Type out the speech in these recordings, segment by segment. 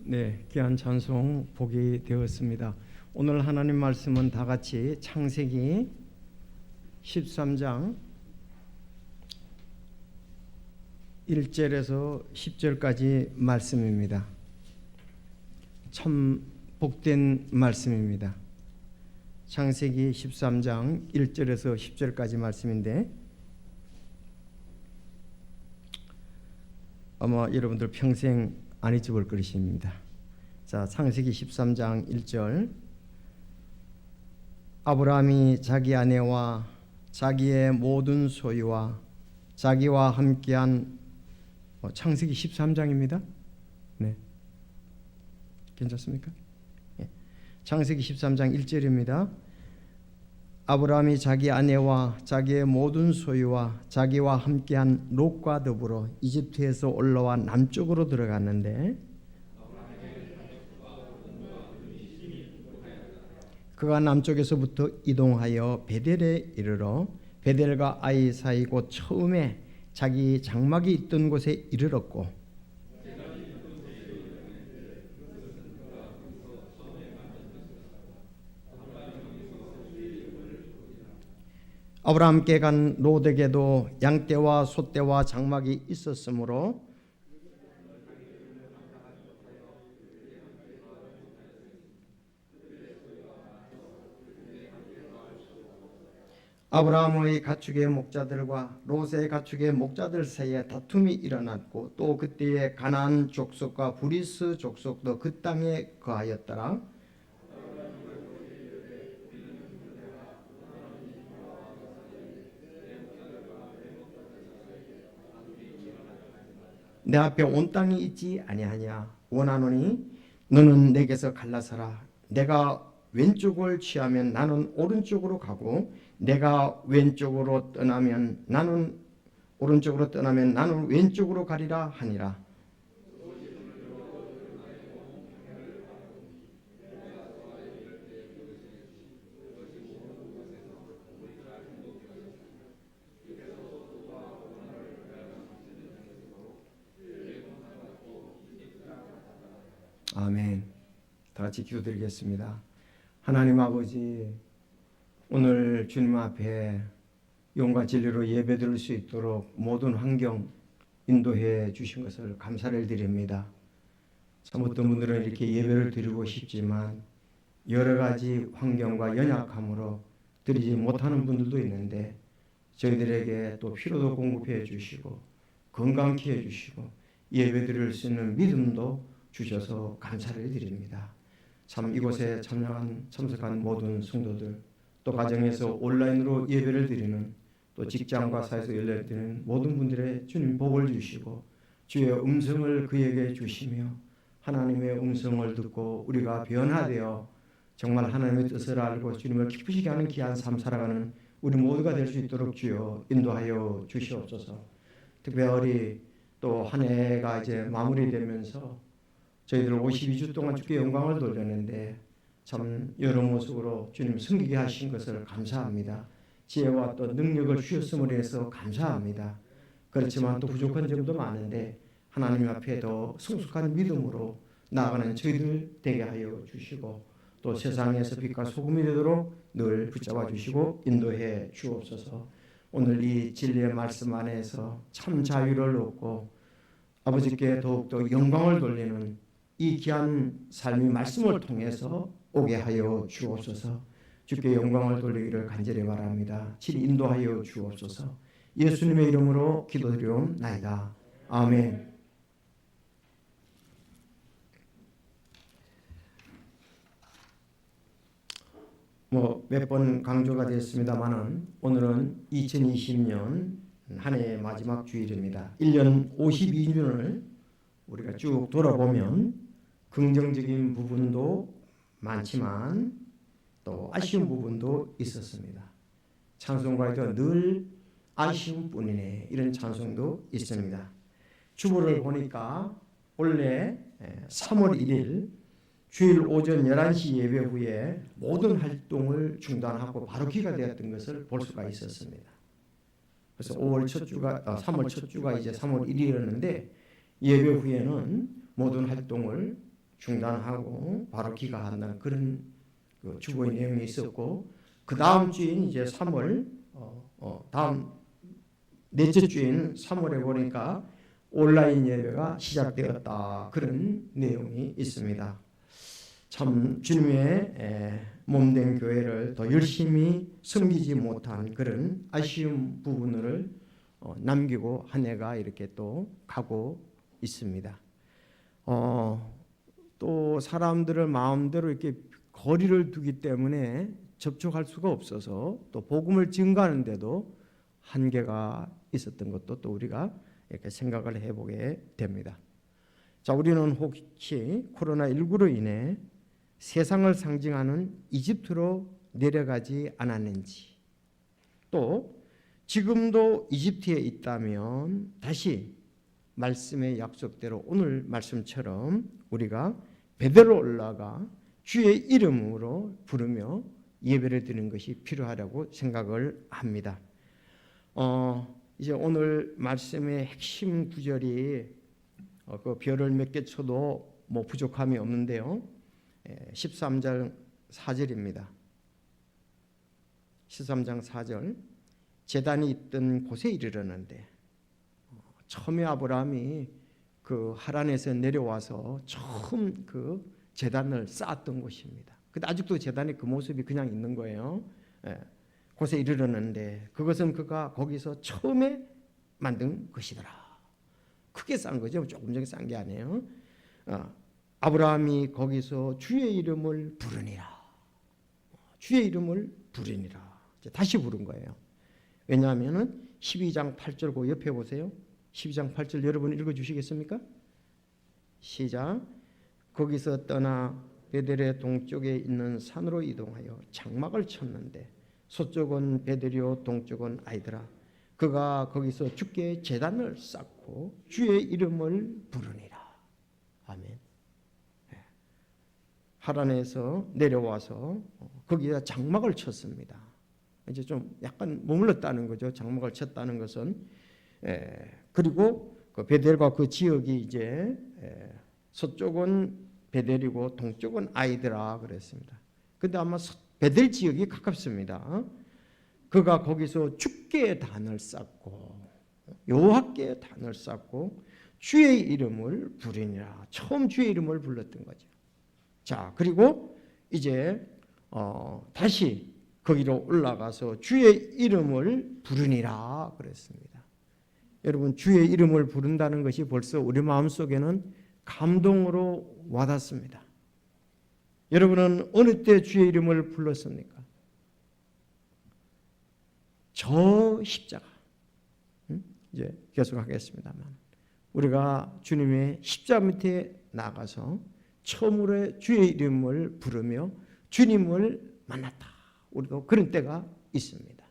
네, 귀한 찬송 보게 되었습니다. 오늘 하나님 말씀은 다 같이 창세기 13장 1절에서 10절까지 말씀입니다. 참 복된 말씀입니다. 창세기 13장 1절에서 10절까지 말씀인데 아마 여러분들 평생 안 잊어볼 것입니다. 자, 창세기 13장 1절. 아브라함이 자기 아내와 자기의 모든 소유와 자기와 함께한 창세기 13장입니다. 네, 괜찮습니까? 네. 창세기 13장 1절입니다. 아브라함이 자기 아내와 자기의 모든 소유와 자기와 함께한 롯과 더불어 이집트에서 올라와 남쪽으로 들어갔는데 그가 남쪽에서부터 이동하여 베델에 이르러 베델과 아이 사이 곧 처음에 자기 장막이 있던 곳에 이르렀고 아브라함께 간 롯에게도 양떼와 소떼와 장막이 있었으므로 아브라함의 가축의 목자들과 롯의 가축의 목자들 사이에 다툼이 일어났고 또 그때에 가나안 족속과 브리스 족속도 그 땅에 거하였더라. 내 앞에 온 땅이 있지 아니하냐. 원하노니 너는 내게서 갈라서라. 내가 왼쪽을 취하면 나는 오른쪽으로 가고 내가 왼쪽으로 떠나면 나는 오른쪽으로 떠나면 나는 왼쪽으로 가리라 하니라. 아멘. 다 같이 기도드리겠습니다. 하나님 아버지, 오늘 주님 앞에 영과 진리로 예배드릴 수 있도록 모든 환경 인도해 주신 것을 감사를 드립니다. 참 어떤 분들은 이렇게 예배를 드리고 싶지만 여러 가지 환경과 연약함으로 드리지 못하는 분들도 있는데 저희들에게 또 피로도 공급해 주시고 건강케 해 주시고 예배 드릴 수 있는 믿음도 주셔서 감사를 드립니다. 참 이곳에 참석한 모든 성도들 또 가정에서 온라인으로 예배를 드리는 또 직장과 사회에서 예배를 드리는 모든 분들의 주님 복을 주시고 주의 음성을 그에게 주시며 하나님의 음성을 듣고 우리가 변화되어 정말 하나님의 뜻을 알고 주님을 기쁘시게 하는 귀한 삶 살아가는 우리 모두가 될 수 있도록 주여 인도하여 주시옵소서. 특별히 또 한 해가 이제 마무리되면서 저희들 52주 동안 주께 영광을 돌렸는데 참 여러 모습으로 주님 섬기게 하신 것을 감사합니다. 지혜와 또 능력을 주셨음으로 해서 감사합니다. 그렇지만 또 부족한 점도 많은데 하나님 앞에 더 성숙한 믿음으로 나아가는 저희들 되게 하여 주시고 또 세상에서 빛과 소금이 되도록 늘 붙잡아 주시고 인도해 주옵소서. 오늘 이 진리의 말씀 안에서 참 자유를 얻고 아버지께 더욱더 영광을 돌리는 이 귀한 삶의 말씀을 통해서 오게 하여 주옵소서. 주께 영광을 돌리기를 간절히 바랍니다. 질 인도하여 주옵소서. 예수님의 이름으로 기도드리옵나이다. 아멘. 몇 번 강조가 됐습니다만은 오늘은 2020년 한 해의 마지막 주일입니다. 1년 52년을 우리가 쭉 돌아보면 긍정적인 부분도 많지만 또 아쉬운 부분도 있었습니다. 찬송가에도 늘 아쉬운 뿐이네 이런 찬송도 있습니다. 주보를 보니까 원래 3월 1일 주일 오전 11시 예배 후에 모든 활동을 중단하고 바로 귀가되었던 것을 볼 수가 있었습니다. 그래서 3월 첫 주가 이제 3월 1일이었는데 예배 후에는 모든 활동을 중단하고 바로 귀가한다는 그런 그 주보의 내용이 있었고, 그 다음 주인 이제 3월 다음 넷째 주인 3월에 보니까 온라인 예배가 시작되었다, 그런 내용이 있습니다. 참 주님의 몸된 교회를 더 열심히 섬기지 못한 그런 아쉬운 부분을 남기고 한 해가 이렇게 또 가고 있습니다. 또 사람들을 마음대로 이렇게 거리를 두기 때문에 접촉할 수가 없어서 또 복음을 증거하는데도 한계가 있었던 것도 또 우리가 이렇게 생각을 해보게 됩니다. 자, 우리는 혹시 코로나19로 인해 세상을 상징하는 이집트로 내려가지 않았는지, 또 지금도 이집트에 있다면 다시 말씀의 약속대로 오늘 말씀처럼 우리가 베델로 올라가 주의 이름으로 부르며 예배를 드리는 것이 필요하다고 생각을 합니다. 이제 오늘 말씀의 핵심 구절이 그 별을 몇 개 쳐도 뭐 부족함이 없는데요. 13장 4절입니다. 13장 4절. 제단이 있던 곳에 이르렀는데, 처음에 아브라함이 그 하란에서 내려와서 처음 그 제단을 쌓았던 곳입니다. 근데 아직도 제단의 그 모습이 그냥 있는 거예요. 곳에 이르렀는데 그것은 그가 거기서 처음에 만든 것이더라. 크게 쌓은 거죠. 조금 전에 쌓은 게 아니에요. 아브라함이 거기서 주의 이름을 부르니라. 주의 이름을 부르니라. 다시 부른 거예요. 왜냐하면은 12장 8절 그 옆에 보세요. 12장 8절 여러분 읽어주시겠습니까? 시작. 거기서 떠나 베델의 동쪽에 있는 산으로 이동하여 장막을 쳤는데 서쪽은 베델이요 동쪽은 아이더라. 그가 거기서 주께 제단을 쌓고 주의 이름을 부르니라. 아멘. 하란에서 내려와서 거기다 장막을 쳤습니다. 이제 좀 약간 머물렀다는 거죠. 장막을 쳤다는 것은. 그리고 그 베델과 그 지역이 이제 서쪽은 베델이고 동쪽은 아이더라 그랬습니다. 근데 아마 베델 지역이 가깝습니다. 그가 거기서 주께 단을 쌓고 여호와께 단을 쌓고 주의 이름을 부르니라. 처음 주의 이름을 불렀던 거죠. 자, 그리고 이제 다시 거기로 올라가서 주의 이름을 부르니라 그랬습니다. 여러분, 주의 이름을 부른다는 것이 벌써 우리 마음속에는 감동으로 와닿습니다. 여러분은 어느 때 주의 이름을 불렀습니까? 저 십자가. 이제 계속하겠습니다만, 우리가 주님의 십자가 밑에 나가서 처음으로 주의 이름을 부르며 주님을 만났다. 우리도 그런 때가 있습니다.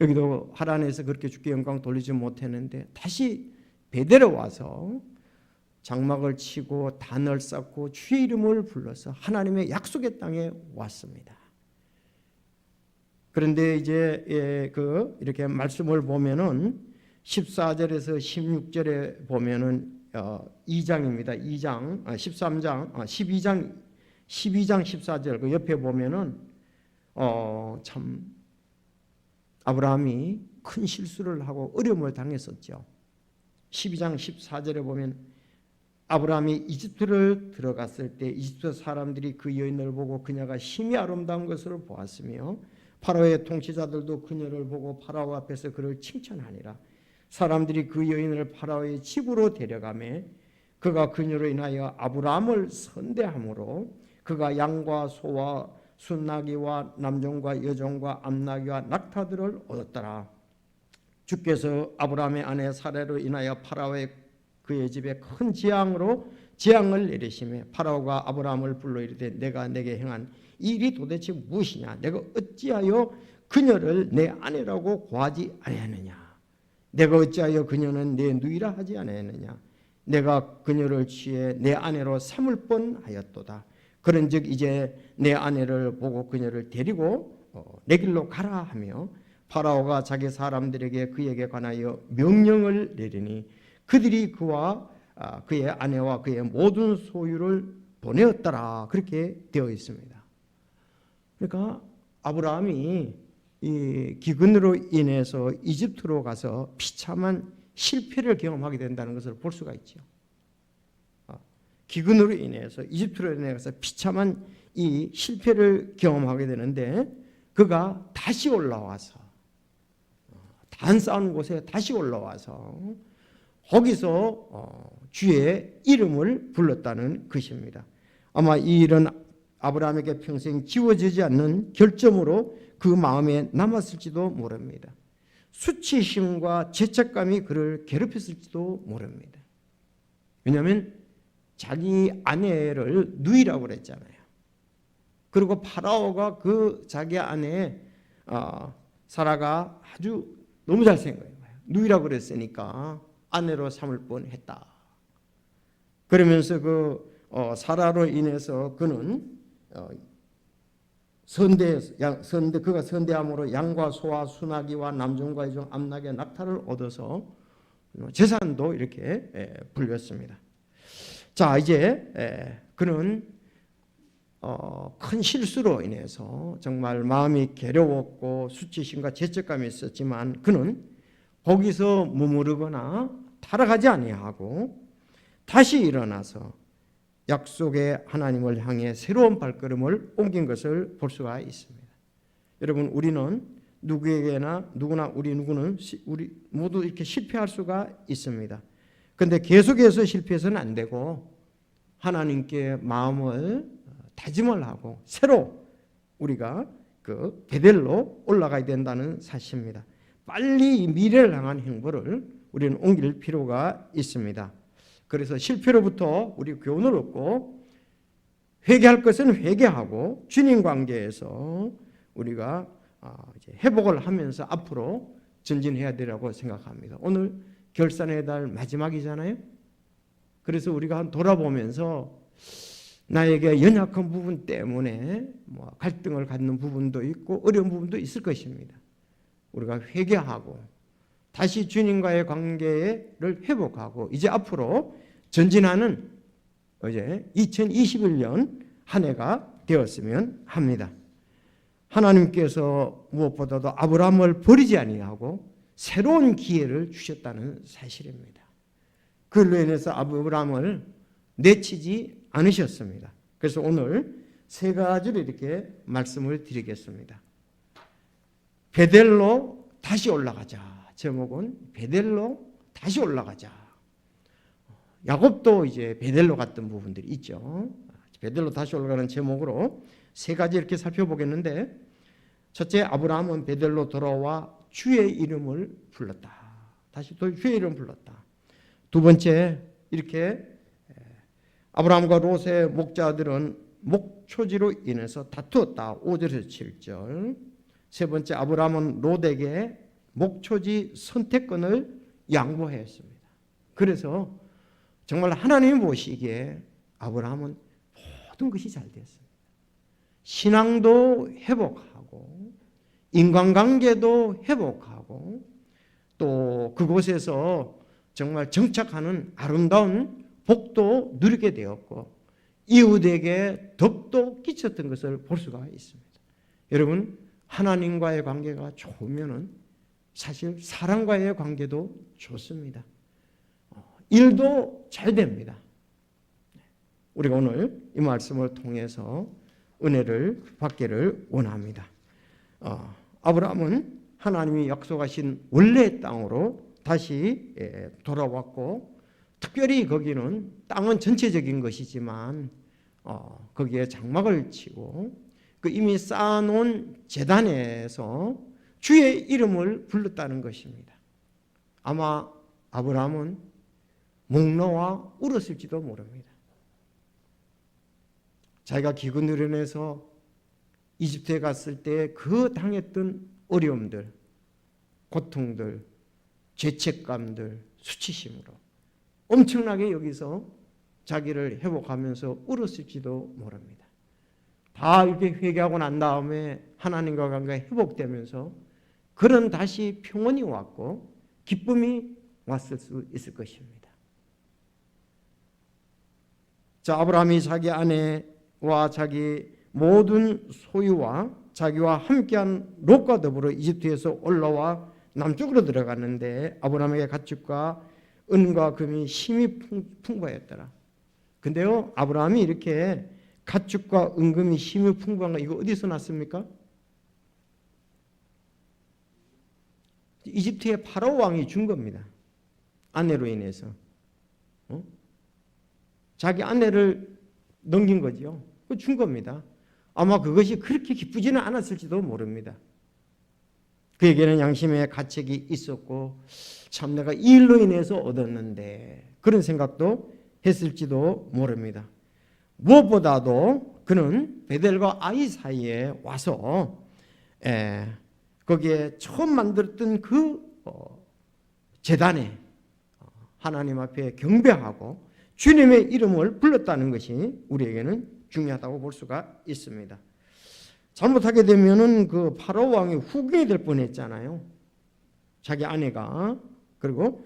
여기도 하란에서 그렇게 주께 영광 돌리지 못했는데 다시 베델에 와서 장막을 치고 단을 쌓고 주의 이름을 불러서 하나님의 약속의 땅에 왔습니다. 그런데 이제 이렇게 말씀을 보면은 14절에서 16절에 보면은 2장입니다. 2장 13장 12장 14절 그 옆에 보면은 참 아브라함이 큰 실수를 하고 어려움을 당했었죠. 12장 14절에 보면 아브라함이 이집트를 들어갔을 때 이집트 사람들이 그 여인을 보고 그녀가 심히 아름다운 것을 보았으며 파라오의 통치자들도 그녀를 보고 파라오 앞에서 그를 칭찬하니라. 사람들이 그 여인을 파라오의 집으로 데려가매 그가 그녀로 인하여 아브라함을 선대함으로 그가 양과 소와 순나귀와 남종과 여종과 암나귀와 낙타들을 얻었더라. 주께서 아브라함의 아내 사라로 인하여 파라오의 그의 집에 큰 재앙을 내리시매 파라오가 아브라함을 불러 이르되 내가 내게 행한 이 일이 도대체 무엇이냐? 내가 어찌하여 그녀를 내 아내라고 고하지 아니하느냐? 내가 어찌하여 그녀는 내 누이라 하지 아니하느냐? 내가 그녀를 취해 내 아내로 삼을 뻔하였도다. 그런즉 이제 내 아내를 보고 그녀를 데리고 내 길로 가라 하며 파라오가 자기 사람들에게 그에게 관하여 명령을 내리니 그들이 그와 그의 아내와 그의 모든 소유를 보내었더라. 그렇게 되어 있습니다. 그러니까 아브라함이 이 기근으로 인해서 이집트로 가서 비참한 실패를 경험하게 된다는 것을 볼 수가 있죠. 기근으로 인해서 이집트로 인해서 비참한 이 실패를 경험하게 되는데 그가 다시 올라와서 단 쌓은 곳에 다시 올라와서 거기서 주의 이름을 불렀다는 것입니다. 아마 이 일은 아브라함에게 평생 지워지지 않는 결점으로 그 마음에 남았을지도 모릅니다. 수치심과 죄책감이 그를 괴롭혔을지도 모릅니다. 왜냐하면 자기 아내를 누이라고 그랬잖아요. 그리고 파라오가 그 자기 아내 사라가 아주 너무 잘생긴 거예요. 누이라고 그랬으니까 아내로 삼을 뻔했다. 그러면서 그 사라로 인해서 그는 그가 선대함으로 양과 소와 순하기와 남종과 이종 암낙의 낙타를 얻어서 재산도 이렇게 불렸습니다. 자, 이제 그는 큰 실수로 인해서 정말 마음이 괴로웠고 수치심과 죄책감이 있었지만 그는 거기서 머무르거나 타락하지 아니하고 다시 일어나서 약속의 하나님을 향해 새로운 발걸음을 옮긴 것을 볼 수가 있습니다. 여러분, 우리는 누구나 우리 모두 이렇게 실패할 수가 있습니다. 그런데 계속해서 실패해서는 안 되고 하나님께 마음을 다짐을 하고 새로 우리가 그 베델로 올라가야 된다는 사실입니다. 빨리 미래를 향한 행보를 우리는 옮길 필요가 있습니다. 그래서 실패로부터 우리 교훈을 얻고 회개할 것은 회개하고 주님 관계에서 우리가 이제 회복을 하면서 앞으로 전진해야 되라고 생각합니다. 오늘 결산의 달 마지막이잖아요. 그래서 우리가 돌아보면서 나에게 연약한 부분 때문에 갈등을 갖는 부분도 있고 어려운 부분도 있을 것입니다. 우리가 회개하고 다시 주님과의 관계를 회복하고 이제 앞으로 전진하는 이제 2021년 한 해가 되었으면 합니다. 하나님께서 무엇보다도 아브라함을 버리지 아니하고 새로운 기회를 주셨다는 사실입니다. 그로 인해서 아브라함을 내치지 않으셨습니다. 그래서 오늘 세 가지를 이렇게 말씀을 드리겠습니다. 베델로 다시 올라가자. 제목은 베델로 다시 올라가자. 야곱도 이제 베델로 갔던 부분들이 있죠. 베델로 다시 올라가는 제목으로 세 가지 이렇게 살펴보겠는데, 첫째, 아브라함은 베델로 돌아와 주의 이름을 불렀다. 다시 또 주의 이름을 불렀다. 두 번째, 이렇게 아브라함과 롯의 목자들은 목초지로 인해서 다투었다. 5절에서 7절. 세 번째, 아브라함은 롯에게 목초지 선택권을 양보했습니다. 그래서 정말 하나님이 보시기에 아브라함은 모든 것이 잘 됐습니다. 신앙도 회복하고 인간관계도 회복하고 또 그곳에서 정말 정착하는 아름다운 복도 누리게 되었고 이웃에게 덕도 끼쳤던 것을 볼 수가 있습니다. 여러분, 하나님과의 관계가 좋으면은 사실 사람과의 관계도 좋습니다. 일도 잘 됩니다. 우리가 오늘 이 말씀을 통해서 은혜를 받기를 원합니다. 아브라함은 하나님이 약속하신 원래의 땅으로 다시 돌아왔고, 특별히 거기는 땅은 전체적인 것이지만 거기에 장막을 치고 그 이미 쌓아놓은 제단에서 주의 이름을 불렀다는 것입니다. 아마 아브라함은 목 놓아 울었을지도 모릅니다. 자기가 기근으로 인해서 이집트에 갔을 때 그 당했던 어려움들, 고통들, 죄책감들, 수치심으로 엄청나게 여기서 자기를 회복하면서 울었을지도 모릅니다. 다 이렇게 회개하고 난 다음에 하나님과 관계가 회복되면서 그런 다시 평온이 왔고 기쁨이 왔을 수 있을 것입니다. 자, 아브라함이 자기 아내와 자기 모든 소유와 자기와 함께한 롯과 더불어 이집트에서 올라와 남쪽으로 들어갔는데 아브라함에게 가축과 은과 금이 심히 풍부하였더라. 근데요, 아브라함이 이렇게 가축과 은금이 심히 풍부한 거 이거 어디서 났습니까? 이집트의 파라오 왕이 준 겁니다. 아내로 인해서. 자기 아내를 넘긴 거죠. 준 겁니다. 아마 그것이 그렇게 기쁘지는 않았을지도 모릅니다. 그에게는 양심의 가책이 있었고 참 내가 이 일로 인해서 얻었는데 그런 생각도 했을지도 모릅니다. 무엇보다도 그는 베델과 아이 사이에 와서 거기에 처음 만들었던 그 제단에 하나님 앞에 경배하고 주님의 이름을 불렀다는 것이 우리에게는 중요하다고 볼 수가 있습니다. 잘못하게 되면은 그 파라오 왕의 후궁이 될 뻔했잖아요. 자기 아내가. 그리고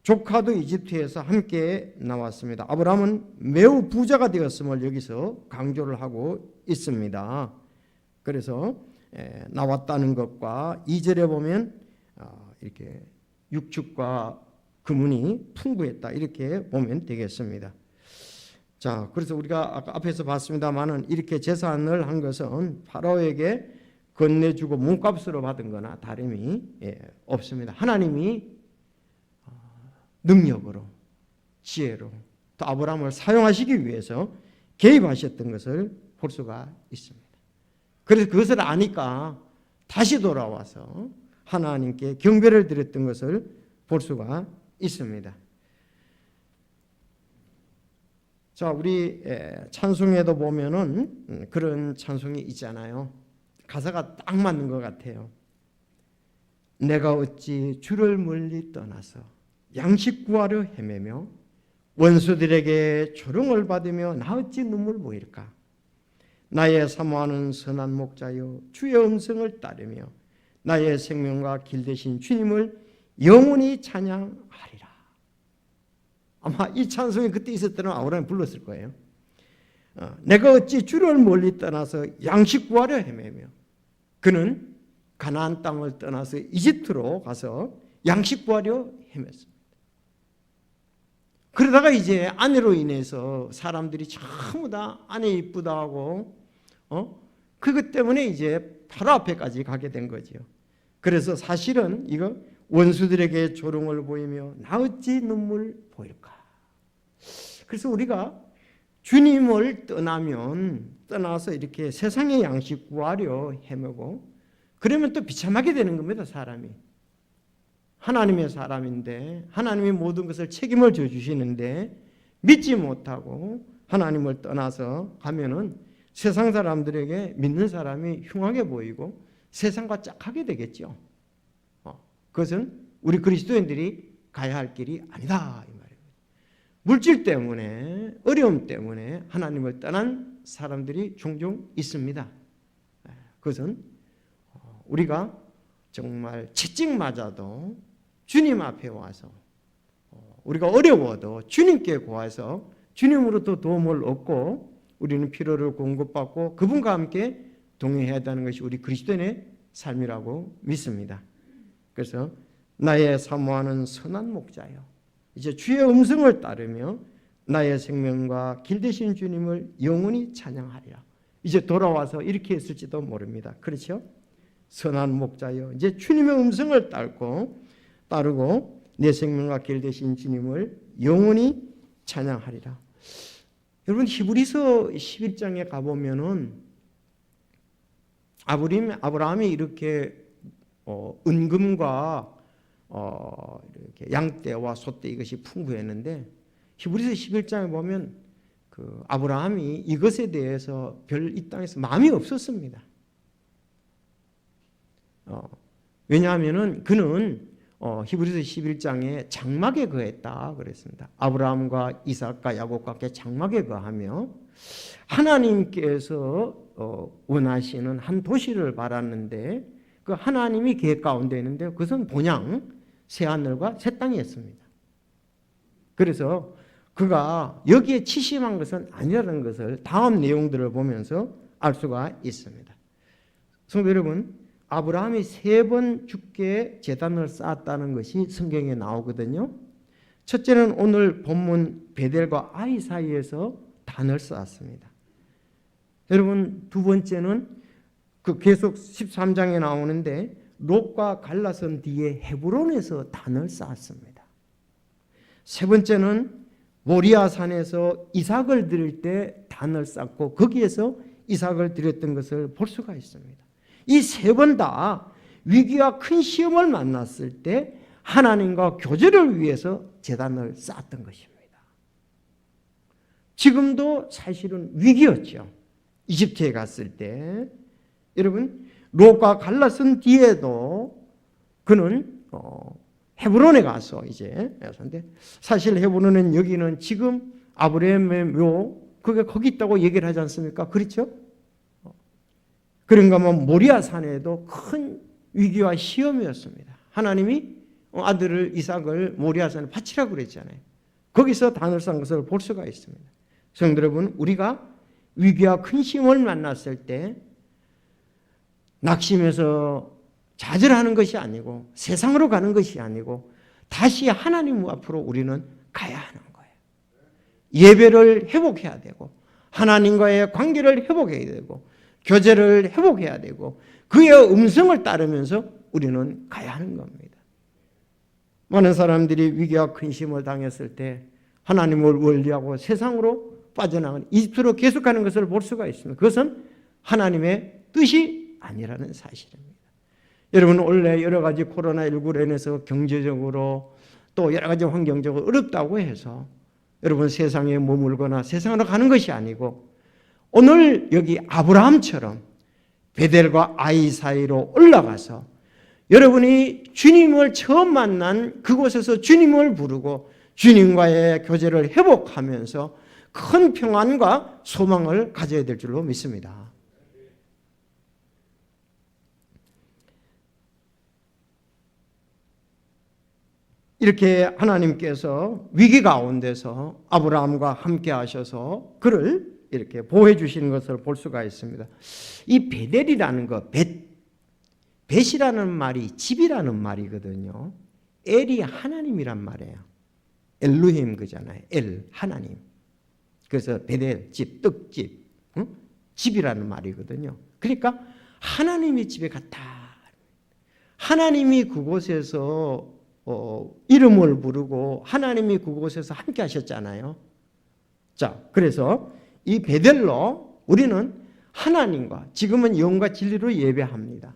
조카도 이집트에서 함께 나왔습니다. 아브라함은 매우 부자가 되었음을 여기서 강조를 하고 있습니다. 그래서 나왔다는 것과 2절에 보면 이렇게 육축과 금은이 풍부했다 이렇게 보면 되겠습니다. 자, 그래서 우리가 아까 앞에서 봤습니다만은 이렇게 재산을 한 것은 파라오에게 건네주고 몸값으로 받은 거나 다름이 없습니다. 하나님이 능력으로 지혜로 또 아브라함을 사용하시기 위해서 개입하셨던 것을 볼 수가 있습니다. 그래서 그것을 아니까 다시 돌아와서 하나님께 경배를 드렸던 것을 볼 수가 있습니다. 자, 우리 찬송에도 보면은 그런 찬송이 있잖아요. 가사가 딱 맞는 것 같아요. 내가 어찌 주를 멀리 떠나서 양식 구하려 헤매며 원수들에게 조롱을 받으며 나 어찌 눈물 보일까. 나의 사모하는 선한 목자여 주의 음성을 따르며 나의 생명과 길 되신 주님을 영원히 찬양하리라. 아마 이 찬송이 그때 있었다면 아브라함이 불렀을 거예요. 내가 어찌 주를 멀리 떠나서 양식 구하려 헤매며 그는 가나안 땅을 떠나서 이집트로 가서 양식 구하려 헤맸습니다. 그러다가 이제 아내로 인해서 사람들이 전부 다 아내 이쁘다 하고 그것 때문에 이제 바로 앞에까지 가게 된 거죠. 그래서 사실은 이거 원수들에게 조롱을 보이며 나 어찌 눈물 보일까. 그래서 우리가 주님을 떠나서 이렇게 세상의 양식 구하려 헤매고 그러면 또 비참하게 되는 겁니다. 사람이. 하나님의 사람인데 하나님이 모든 것을 책임을 져주시는데 믿지 못하고 하나님을 떠나서 가면은 세상 사람들에게 믿는 사람이 흉하게 보이고 세상과 짝하게 되겠죠. 그것은 우리 그리스도인들이 가야 할 길이 아니다 이 말이에요. 물질 때문에 어려움 때문에 하나님을 떠난 사람들이 종종 있습니다. 그것은 우리가 정말 채찍 맞아도 주님 앞에 와서 우리가 어려워도 주님께 구해서 주님으로부터 도움을 얻고 우리는 필요를 공급받고 그분과 함께 동행해야 한다는 것이 우리 그리스도인의 삶이라고 믿습니다. 그래서 나의 사모하는 선한 목자요 이제 주의 음성을 따르며 나의 생명과 길 되신 주님을 영원히 찬양하리라. 이제 돌아와서 이렇게 했을지도 모릅니다. 그렇죠? 선한 목자요 이제 주님의 음성을 따르고 내 생명과 길 되신 주님을 영원히 찬양하리라. 여러분 히브리서 11장에 가보면은 아브라함이 이렇게 은금과 이렇게 양떼와 소떼 이것이 풍부했는데 히브리서 11장에 보면 그 아브라함이 이것에 대해서 별 이 땅에서 마음이 없었습니다. 왜냐하면은 그는 히브리서 11장에 장막에 거했다 그랬습니다. 아브라함과 이삭과 야곱과 함께 장막에 거하며 하나님께서 원하시는 한 도시를 바랐는데 그 하나님이 계획 가운데 있는데 그것은 본향 새 하늘과 새 땅이었습니다. 그래서 그가 여기에 치심한 것은 아니라는 것을 다음 내용들을 보면서 알 수가 있습니다. 성도 여러분, 아브라함이 3번 주께 제단을 쌓았다는 것이 성경에 나오거든요. 첫째는 오늘 본문 베델과 아이 사이에서 단을 쌓았습니다. 여러분, 두 번째는 그 계속 13장에 나오는데 롯과 갈라선 뒤에 헤브론에서 단을 쌓았습니다. 세 번째는 모리아 산에서 이삭을 드릴 때 단을 쌓고 거기에서 이삭을 드렸던 것을 볼 수가 있습니다. 이 3번 다 위기와 큰 시험을 만났을 때 하나님과 교제를 위해서 제단을 쌓았던 것입니다. 지금도 사실은 위기였죠. 이집트에 갔을 때 여러분, 롯과 갈라선 뒤에도 그는 헤브론에 가서 이제 사실 헤브론은 여기는 지금 아브라함의 묘 그게 거기 있다고 얘기를 하지 않습니까? 그렇죠? 그런가 하면 모리아 산에도 큰 위기와 시험이었습니다. 하나님이 아들을 이삭을 모리아 산에 바치라고 그랬잖아요. 거기서 단을 쌓은 것을 볼 수가 있습니다. 성도 여러분, 우리가 위기와 큰 시험을 만났을 때 낙심해서 좌절하는 것이 아니고 세상으로 가는 것이 아니고 다시 하나님 앞으로 우리는 가야 하는 거예요. 예배를 회복해야 되고 하나님과의 관계를 회복해야 되고 교제를 회복해야 되고 그의 음성을 따르면서 우리는 가야 하는 겁니다. 많은 사람들이 위기와 큰 시험을 당했을 때 하나님을 원리하고 세상으로 빠져나가는 이집트로 계속하는 것을 볼 수가 있습니다. 그것은 하나님의 뜻이 아니라는 사실입니다. 여러분, 원래 여러 가지 코로나19로 인해서 경제적으로 또 여러 가지 환경적으로 어렵다고 해서 여러분 세상에 머물거나 세상으로 가는 것이 아니고 오늘 여기 아브라함처럼 베델과 아이 사이로 올라가서 여러분이 주님을 처음 만난 그곳에서 주님을 부르고 주님과의 교제를 회복하면서 큰 평안과 소망을 가져야 될 줄로 믿습니다. 이렇게 하나님께서 위기 가운데서 아브라함과 함께 하셔서 그를 이렇게 보호해 주시는 것을 볼 수가 있습니다. 이 베델이라는 것, 벳이라는 말이 집이라는 말이거든요. 엘이 하나님이란 말이에요. 엘루힘 그잖아요. 엘, 하나님. 그래서 베델, 집, 떡집, 응? 집이라는 말이거든요. 그러니까 하나님의 집에 갔다. 하나님이 그곳에서 이름을 부르고 하나님이 그곳에서 함께 하셨잖아요. 자, 그래서 이 베델로 우리는 하나님과 지금은 영과 진리로 예배합니다.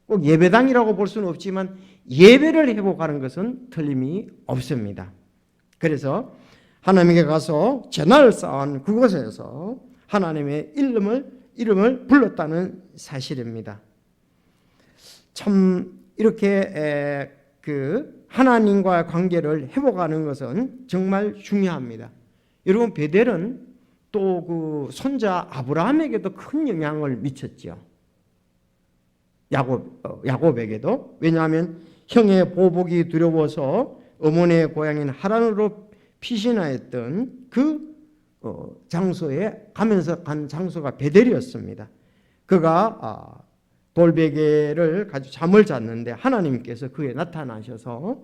꼭 예배당이라고 볼 수는 없지만 예배를 회복하는 것은 틀림이 없습니다. 그래서 하나님께 가서 제단을 쌓은 그곳에서 하나님의 이름을 불렀다는 사실입니다. 참 이렇게 그 하나님과의 관계를 회복하는 것은 정말 중요합니다. 여러분, 베델은 또 그 손자 아브라함에게도 큰 영향을 미쳤죠. 야곱에게도. 왜냐하면 형의 보복이 두려워서 어머니의 고향인 하란으로 피신하였던 그 장소에 가면서 간 장소가 베델이었습니다. 그가 돌베개를 가지고 잠을 잤는데 하나님께서 그에 나타나셔서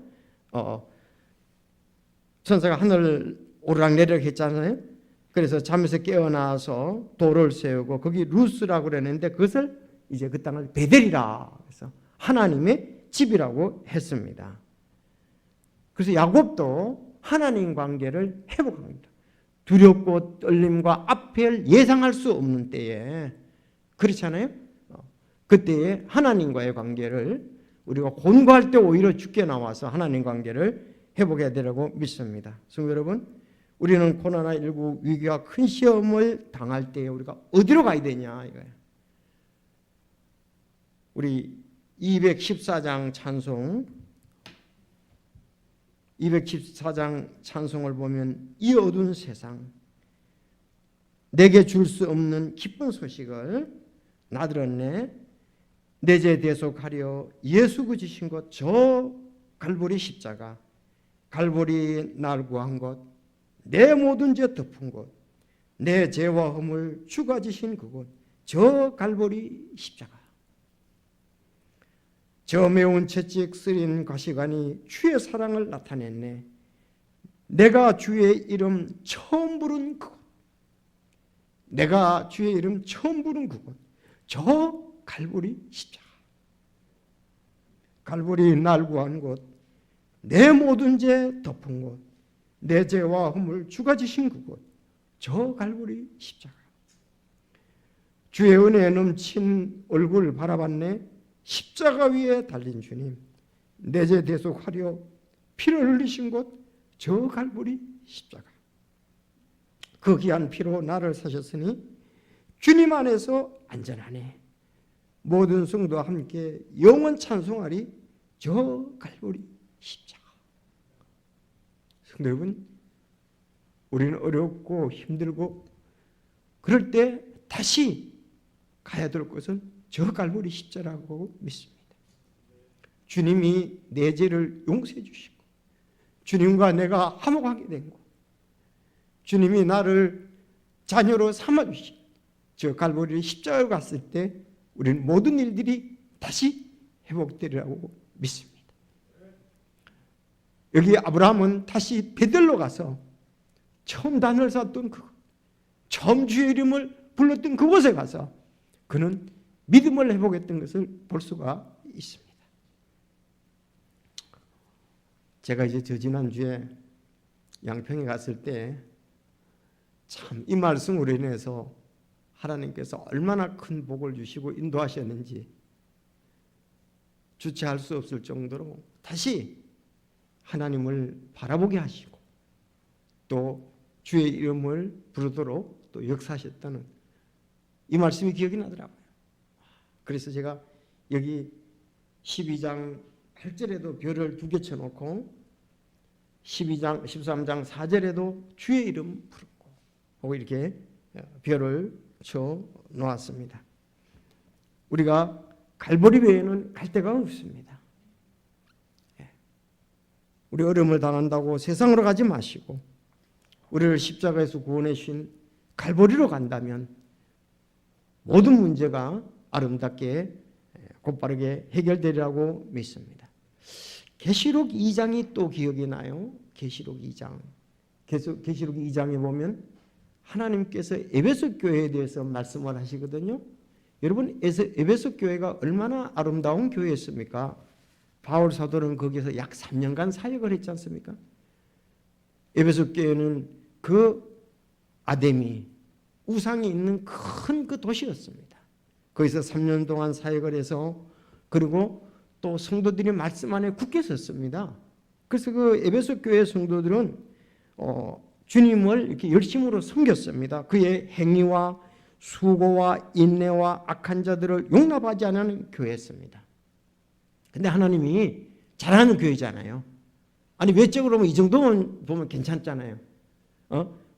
천사가 하늘을 오르락내리락 했잖아요. 그래서 잠에서 깨어나서 돌을 세우고 거기 루스라고 그랬는데 그것을 이제 그 땅을 베델이라 그래서 하나님의 집이라고 했습니다. 그래서 야곱도 하나님 관계를 회복합니다. 두렵고 떨림과 앞을 예상할 수 없는 때에 그렇잖아요. 그때에 하나님과의 관계를 우리가 곤고할 때 오히려 죽게 나와서 하나님 관계를 회복해야 되라고 믿습니다. 성도 여러분, 우리는 코로나19 위기와 큰 시험을 당할 때 우리가 어디로 가야 되냐 이거예요. 우리 214장 찬송을 보면 이 어두운 세상 내게 줄 수 없는 기쁜 소식을 나들었네. 내 죄 대속하려 예수 그 지신 것 저 갈보리 십자가 갈보리 날 구한 것 내 모든 죄 덮은 곳, 내 죄와 흠을 주가 지신 그곳, 저 갈보리 십자가. 저 매운 채찍 쓰린 가시관이 주의 사랑을 나타냈네. 내가 주의 이름 처음 부른 그곳, 내가 주의 이름 처음 부른 그곳, 저 갈보리 십자가. 갈보리 날 구한 곳, 내 모든 죄 덮은 곳, 내 죄와 흠을 주가 지신 그곳, 저 갈보리 십자가. 주의 은혜에 넘친 얼굴 바라봤네. 십자가 위에 달린 주님, 내 죄 대속하려 피를 흘리신 곳, 저 갈보리 십자가. 그 귀한 피로 나를 사셨으니 주님 안에서 안전하네. 모든 성도와 함께 영원 찬송하리, 저 갈보리 십자가. 성도 여러분, 우리는 어렵고 힘들고 그럴 때 다시 가야 될 것은 저 갈보리 십자라고 믿습니다. 주님이 내 죄를 용서해 주시고 주님과 내가 화목하게 된 것, 주님이 나를 자녀로 삼아주신 저 갈보리 십자가에 갔을 때 우리는 모든 일들이 다시 회복되리라고 믿습니다. 여기 아브라함은 다시 베들로 가서 처음 단을 쌓았던 그곳, 처음 주의 이름을 불렀던 그곳에 가서 그는 믿음을 회복했던 것을 볼 수가 있습니다. 제가 이제 지난주에 양평에 갔을 때 참 이 말씀으로 인해서 하나님께서 얼마나 큰 복을 주시고 인도하셨는지 주체할 수 없을 정도로 다시 하나님을 바라보게 하시고 또 주의 이름을 부르도록 또 역사하셨다는 이 말씀이 기억이 나더라고요. 그래서 제가 여기 12장 8절에도 별을 2개 쳐놓고 13장 4절에도 주의 이름 부르고 하고 이렇게 별을 쳐 놓았습니다. 우리가 갈보리 외에는 갈 데가 없습니다. 우리 어려움을 당한다고 세상으로 가지 마시고 우리를 십자가에서 구원해 주신 갈보리로 간다면 모든 문제가 아름답게 곧바르게 해결되리라고 믿습니다. 계시록 2장이 또 기억이 나요. 계시록 2장. 계시록 2장에 보면 하나님께서 에베소 교회에 대해서 말씀을 하시거든요. 여러분, 에베소 교회가 얼마나 아름다운 교회였습니까? 바울 사도는 거기서 약 3년간 사역을 했지 않습니까? 에베소 교회는 그 아데미, 우상이 있는 큰 그 도시였습니다. 거기서 3년 동안 사역을 해서 그리고 또 성도들이 말씀 안에 굳게 섰습니다. 그래서 그 에베소 교회 성도들은 주님을 이렇게 열심으로 섬겼습니다. 그의 행위와 수고와 인내와 악한 자들을 용납하지 않는 교회였습니다. 근데 하나님이 잘하는 교회잖아요. 아니 외적으로 보면 이 정도면 보면 괜찮잖아요.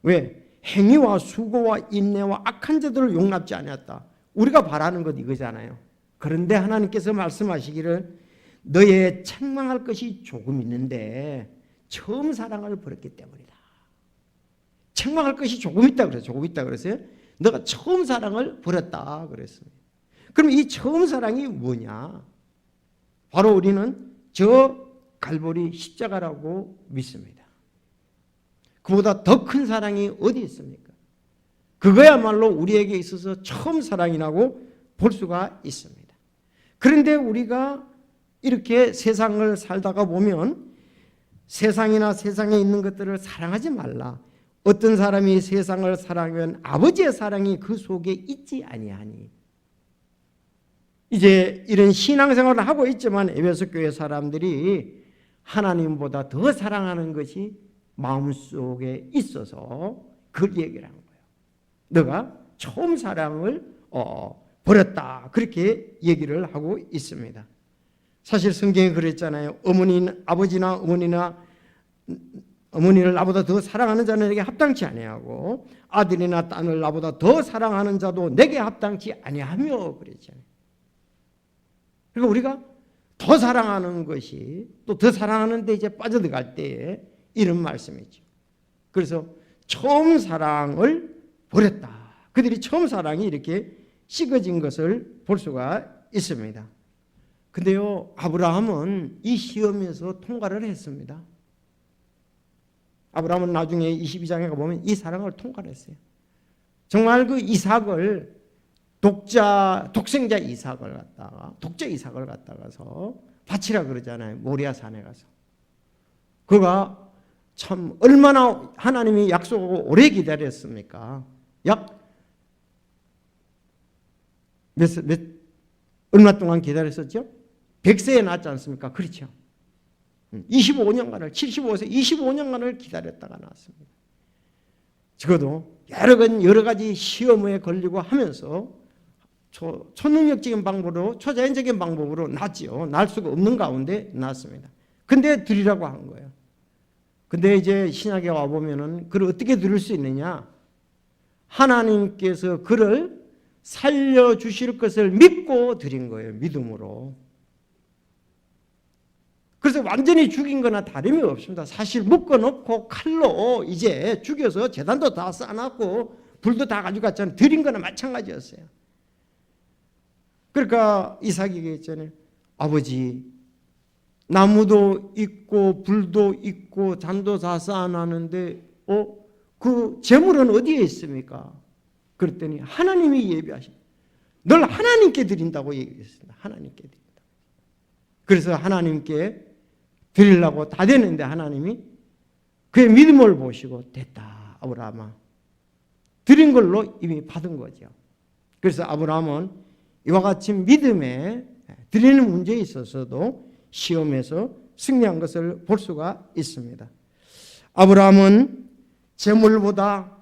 왜? 행위와 수고와 인내와 악한 자들을 용납지 않았다. 우리가 바라는 것 이거잖아요. 그런데 하나님께서 말씀하시기를 너의 책망할 것이 조금 있는데 처음 사랑을 버렸기 때문이다. 책망할 것이 조금 있다 그래서 조금 있다 그랬어요. 너가 처음 사랑을 버렸다 그랬습니다. 그럼 이 처음 사랑이 뭐냐? 바로 우리는 저 갈보리 십자가라고 믿습니다. 그보다 더 큰 사랑이 어디 있습니까? 그거야말로 우리에게 있어서 처음 사랑이라고 볼 수가 있습니다. 그런데 우리가 이렇게 세상을 살다가 보면 세상이나 세상에 있는 것들을 사랑하지 말라. 어떤 사람이 세상을 사랑하면 아버지의 사랑이 그 속에 있지 아니하니. 이제 이런 신앙생활을 하고 있지만 에베소 교회 사람들이 하나님보다 더 사랑하는 것이 마음속에 있어서 그걸 얘기를 한 거예요. 너가 처음 사랑을 버렸다. 그렇게 얘기를 하고 있습니다. 사실 성경에 그랬잖아요. 아버지나 어머니를 나보다 더 사랑하는 자는 내게 합당치 아니하고 아들이나 딸을 나보다 더 사랑하는 자도 내게 합당치 아니하며 그랬잖아요. 그러니까 우리가 더 사랑하는 것이 또 더 사랑하는 데 이제 빠져들어갈 때에 이런 말씀이죠. 그래서 처음 사랑을 버렸다. 그들이 처음 사랑이 이렇게 식어진 것을 볼 수가 있습니다. 근데요, 아브라함은 이 시험에서 통과를 했습니다. 아브라함은 나중에 22장에 가보면 이 사랑을 통과를 했어요. 정말 그 이삭을 독생자 이삭을 갖다가 독자 이삭을 갖다가서 바치라 그러잖아요. 모리아 산에 가서. 그가 참 얼마나 하나님이 약속하고 오래 기다렸습니까? 약 얼마 동안 기다렸었죠? 100세에 낳았지 않습니까? 그렇죠. 25년간을 75세 25년간을 기다렸다가 낳았습니다. 적어도 여러 가지 시험에 걸리고 하면서 초능력적인 방법으로 초자연적인 방법으로 낳지요. 낳을 수가 없는 가운데 낳았습니다. 근데 드리라고 한 거예요. 근데 이제 신약에 와 보면은 그를 어떻게 드릴 수 있느냐? 하나님께서 그를 살려 주실 것을 믿고 드린 거예요. 믿음으로. 그래서 완전히 죽인 거나 다름이 없습니다. 사실 묶어놓고 칼로 이제 죽여서 제단도 다 쌓아놨고 불도 다 가져갔잖아요. 드린 거나 마찬가지였어요. 그러니까 이삭이 얘기했잖아요. 아버지, 나무도 있고 불도 있고 잔도 다 쌓아놨는데 그 재물은 어디에 있습니까? 그랬더니 하나님이 예비하신 널 하나님께 드린다고 얘기했습니다. 하나님께 드린다. 그래서 하나님께 드리려고 다 됐는데 하나님이 그의 믿음을 보시고 됐다 아브라함아 드린 걸로 이미 받은 거죠. 그래서 아브라함은 이와 같이 믿음에 드리는 문제에 있어서도 시험에서 승리한 것을 볼 수가 있습니다. 아브라함은 재물보다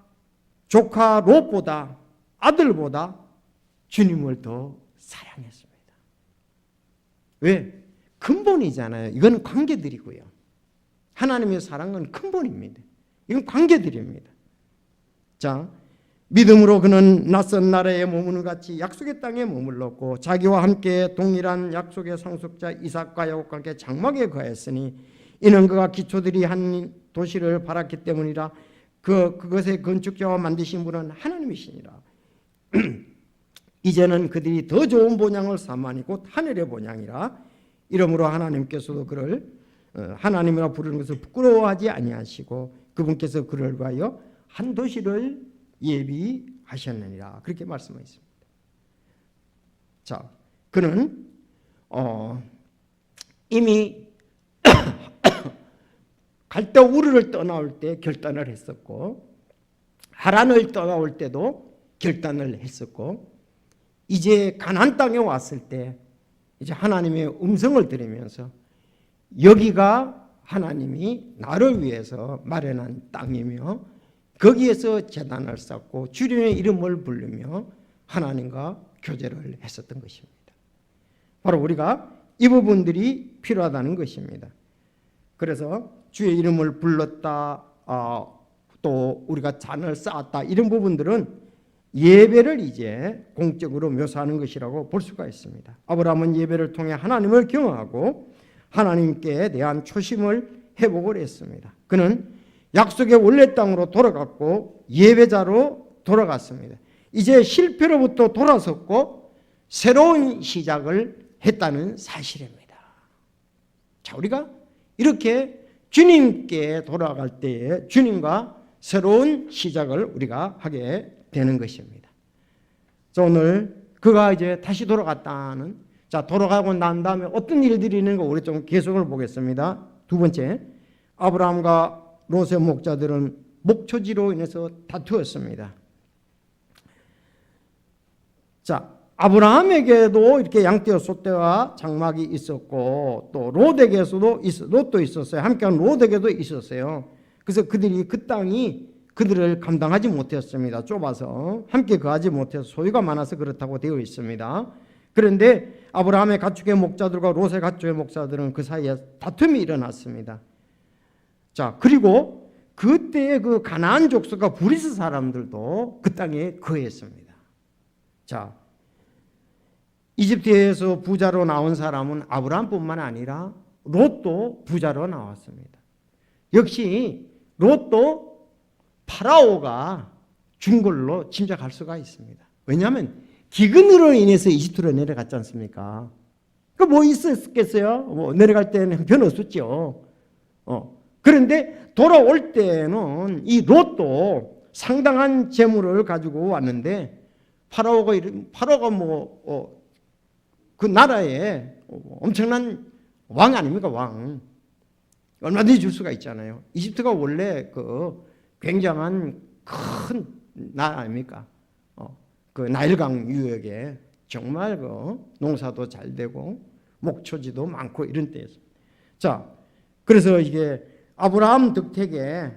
조카 롯보다 아들보다 주님을 더 사랑했습니다. 왜? 근본이잖아요. 이건 관계들이고요. 하나님의 사랑은 근본입니다. 이건 관계들입니다. 자, 믿음으로 그는 낯선 나라에 머무는 같이 약속의 땅에 머물렀고 자기와 함께 동일한 약속의 상속자 이삭과 야곱과 함께 장막에 거했으니 이는 그가 기초들이 한 도시를 바랐기 때문이라. 그것의 건축자와 만드신 분은 하나님이시니라. 이제는 그들이 더 좋은 본향을 삼으니 곧 하늘의 본향이라. 이러므로 하나님께서도 그를 하나님이라 부르는 것을 부끄러워하지 아니하시고 그분께서 그를 위하여 한 도시를 예비하셨느니라. 그렇게 말씀하셨습니다. 자, 그는 이미 갈대 우르를 떠나올 때 결단을 했었고 하란을 떠나올 때도 결단을 했었고 이제 가나안 땅에 왔을 때 이제 하나님의 음성을 들으면서 여기가 하나님이 나를 위해서 마련한 땅이며 거기에서 제단을 쌓고 주님의 이름을 부르며 하나님과 교제를 했었던 것입니다. 바로 우리가 이 부분들이 필요하다는 것입니다. 그래서 주의 이름을 불렀다, 또 우리가 잔을 쌓았다 이런 부분들은 예배를 이제 공적으로 묘사하는 것이라고 볼 수가 있습니다. 아브라함은 예배를 통해 하나님을 경외하고 하나님께 대한 초심을 회복을 했습니다. 그는 약속의 원래 땅으로 돌아갔고 예배자로 돌아갔습니다. 이제 실패로부터 돌아섰고 새로운 시작을 했다는 사실입니다. 자, 우리가 이렇게 주님께 돌아갈 때에 주님과 새로운 시작을 우리가 하게 되는 것입니다. 자, 오늘 그가 이제 다시 돌아갔다는, 자, 돌아가고 난 다음에 어떤 일들이 있는가 우리 좀 계속을 보겠습니다. 두 번째, 아브라함과 롯의 목자들은 목초지로 인해서 다투었습니다. 자, 아브라함에게도 이렇게 양떼와 소떼와 장막이 있었고 또 롯도 있었어요. 함께한 롯에게도 있었어요. 그래서 그들이 그 땅이 그들을 감당하지 못했습니다. 좁아서 함께 거하지 못해서 소유가 많아서 그렇다고 되어 있습니다. 그런데 아브라함의 가축의 목자들과 롯의 가축의 목자들은 그 사이에 다툼이 일어났습니다. 자, 그리고 그때의 그 가나안 족속과 브리스 사람들도 그 땅에 거했습니다. 자, 이집트에서 부자로 나온 사람은 아브라함뿐만 아니라 롯도 부자로 나왔습니다. 역시 롯도 파라오가 준 걸로 짐작할 수가 있습니다. 왜냐하면 기근으로 인해서 이집트로 내려갔지 않습니까? 그 뭐 있었겠어요? 뭐 내려갈 때는 형편 없었죠. 그런데 돌아올 때는 이 롯도 상당한 재물을 가지고 왔는데 파라오가 뭐 그 나라에 엄청난 왕 아닙니까? 왕. 얼마든지 줄 수가 있잖아요. 이집트가 원래 그 굉장한 큰 나라 아닙니까? 그 나일강 유역에 정말 그 농사도 잘 되고 목초지도 많고 이런 때였습니다. 자, 그래서 이게 아브라함 덕택에